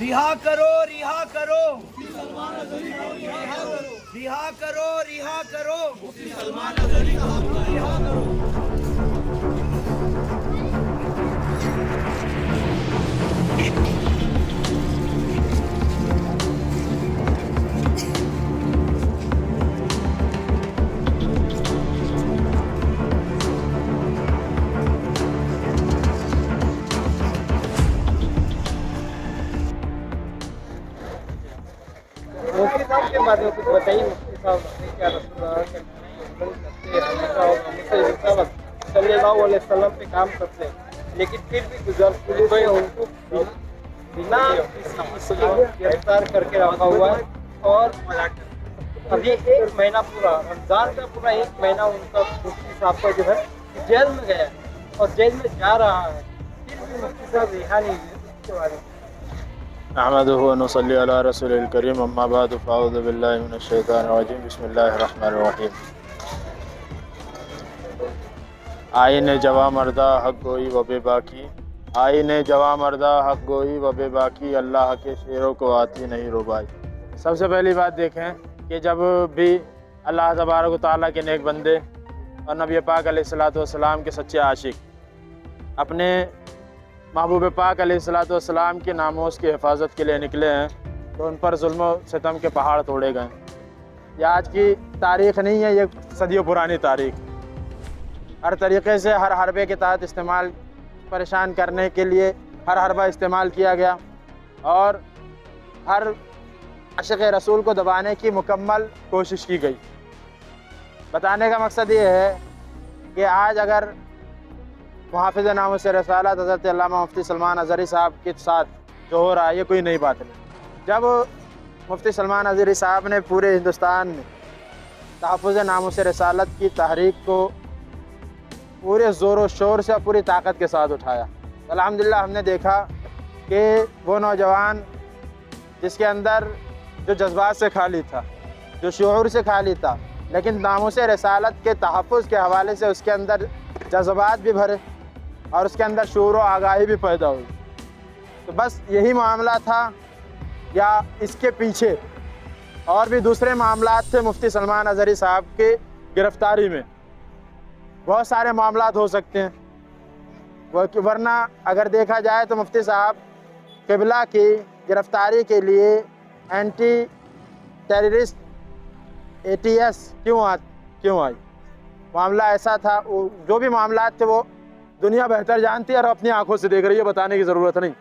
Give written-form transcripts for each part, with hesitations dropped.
रिहा करो, रिहा करो, रिहा करो, रिहा करो, रिहा करो। मुफ्ती साहब के बारे में कुछ बताइए। मुफ्ती साहब क्या रसूलुल्लाह के हमेशा सल्लल्लाहु अलैहि वसल्लम पे काम करते हैं, लेकिन फिर भी गुजर पुलिस ने उनको बिना किसी गिरफ्तार करके रखा हुआ है। और अभी 1 महीना पूरा रमज़ान का पूरा 1 महीना उनका मुफ्ती साहब का जो है जेल में गया और जेल में जा रहा है, फिर भी मुफ्ती साहब रिहा नहीं हुए। इसके बारे में अहमदुहु व नुसल्ली अला रसूलिल करीम अम्मा बाद फ़अऊज़ु बिल्लाहि मिनश शैतानिर रजीम बिस्मिल्लाहिर रहमानिर रहीम। आईने जवा मर्दा हक गोई व बेबाकी, आईने जवा मर्दा हक गोई व बेबाकी, अल्लाह के शेरों को आती नहीं रुबाई। सबसे पहली बात देखें कि जब भी अल्लाह तबारक व तआला के नेक बंदे और नबी पाक अलैहिस्सलातु वस्सलाम के सच्चे आशिक अपने महबूब पाक अलैहिस्सलाम के नामोस की हिफाजत के लिए निकले हैं, तो उन पर जुल्म सितम के पहाड़ तोड़े गए। यह आज की तारीख़ नहीं है, ये सदियों पुरानी तारीख़। हर तरीक़े से हर हरबे के तहत इस्तेमाल परेशान करने के लिए हर हरबा इस्तेमाल किया गया और हर आशिक़ रसूल को दबाने की मुकम्मल कोशिश की गई। बताने का मकसद ये है कि आज अगर मुहाफ़िज़ नामुस रसालत हज़रत अल्लामा मुफ्ती सलमान अज़हरी साहब के साथ जो हो रहा है, ये कोई नई बात नहीं। जब मुफ्ती सलमान अज़हरी साहब ने पूरे हिंदुस्तान में तहफ़्फ़ुज़ नामुस रसालत की तहरीक को पूरे ज़ोर व शोर से पूरी ताकत के साथ उठाया, अल्हम्दुलिल्लाह हमने देखा कि वो नौजवान जिसके अंदर जो जज्बात से खाली था, जो शऊर से खाली था, लेकिन नामुस रसालत के तहफ़्फ़ुज़ के हवाले से उसके अंदर जज्बात भी भरे और उसके अंदर शऊर व आगाही भी पैदा हुई। तो बस यही मामला था या इसके पीछे और भी दूसरे मामलात थे मुफ्ती सलमान अज़हरी साहब के गिरफ़्तारी में? बहुत सारे मामलात हो सकते हैं, वरना अगर देखा जाए तो मुफ्ती साहब क़िबला की गिरफ़्तारी के लिए एंटी टेररिस्ट ATS क्यों आई? मामला ऐसा था, जो भी मामलात थे वो दुनिया बेहतर जानती है और अपनी आंखों से देख रही है, बताने की ज़रूरत नहीं।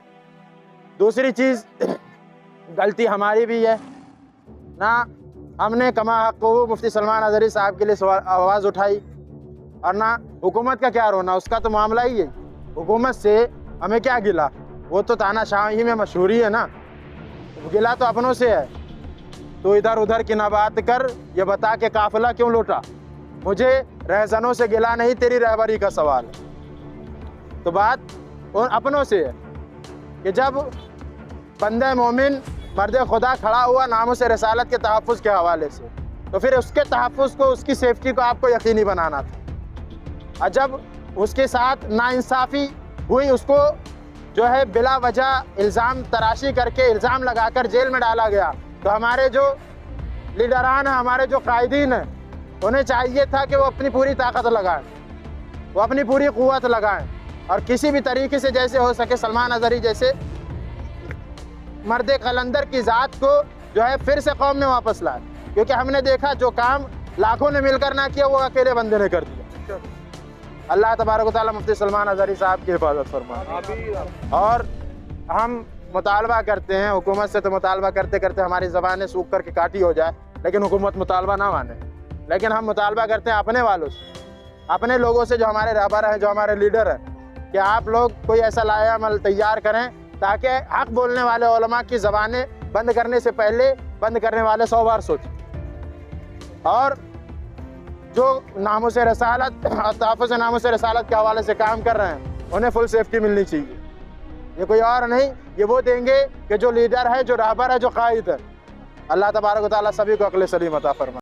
दूसरी चीज़, गलती हमारी भी है ना, हमने कमा हक़्क़ुहु मुफ्ती सलमान अज़हरी साहब के लिए आवाज़ उठाई, और ना हुकूमत का क्या रोना, उसका तो मामला ही है। हुकूमत से हमें क्या गिला, वो तो तानाशाही में मशहूरी है ना, गिला तो अपनों से है। तो इधर उधर की ना बात कर, ये बता के काफ़िला क्यों लौटा। मुझे रहज़नों से गिला नहीं, तेरी रहबरी का सवाल है। तो बात उन अपनों से है कि जब बंदे मोमिन मर्द खुदा खड़ा हुआ नामुस रसालत के तहफ़्फ़ुज़ के हवाले से, तो फिर उसके तहफ़्फ़ुज़ को, उसकी सेफ्टी को आपको यकीनी बनाना था। और जब उसके साथ नाइंसाफ़ी हुई, उसको जो है बिला वजह इल्ज़ाम तराशी करके इल्ज़ाम लगाकर जेल में डाला गया, तो हमारे जो लीडरान हैं, हमारे जो कायदीन हैं, उन्हें चाहिए था कि वो अपनी पूरी ताकत लगाएं, वो अपनी पूरी क़ुव्वत लगाएं और किसी भी तरीके से जैसे हो सके सलमान अज़हरी जैसे मर्द कलंदर की ज़ात को जो है फिर से कौम में वापस लाए। क्योंकि हमने देखा जो काम लाखों ने मिलकर ना किया, वो अकेले बंदे ने कर दिया। अल्लाह तबारक व तआला मुफ्ती सलमान अज़हरी साहब की हिफाजत फरमाए। और हम मुतालबा करते हैं हुकूमत से, तो मुतालबा करते करते हमारी ज़बानें सूख कर के काटी हो जाए, लेकिन हुकूमत मुतालबा ना माने। लेकिन हम मुतालबा करते हैं अपने वालों से, अपने लोगों से, जो हमारे रहबर हैं, जो हमारे लीडर हैं, कि आप लोग कोई ऐसा लाया अमल तैयार करें ताकि हक़ बोलने वाले उलमा की ज़बानें बंद करने से पहले बंद करने वाले 100 बार सोचें। और जो नामुस रसालत और तहफ़्फ़ुज़ नामुस रसालत के हवाले से काम कर रहे हैं, उन्हें फुल सेफ्टी मिलनी चाहिए। ये कोई और नहीं, ये वो देंगे कि जो लीडर है, जो रहबर है, जो कायद है। अल्लाह तबारक व तआला सभी को अक़ल सलीम अता फरमाए।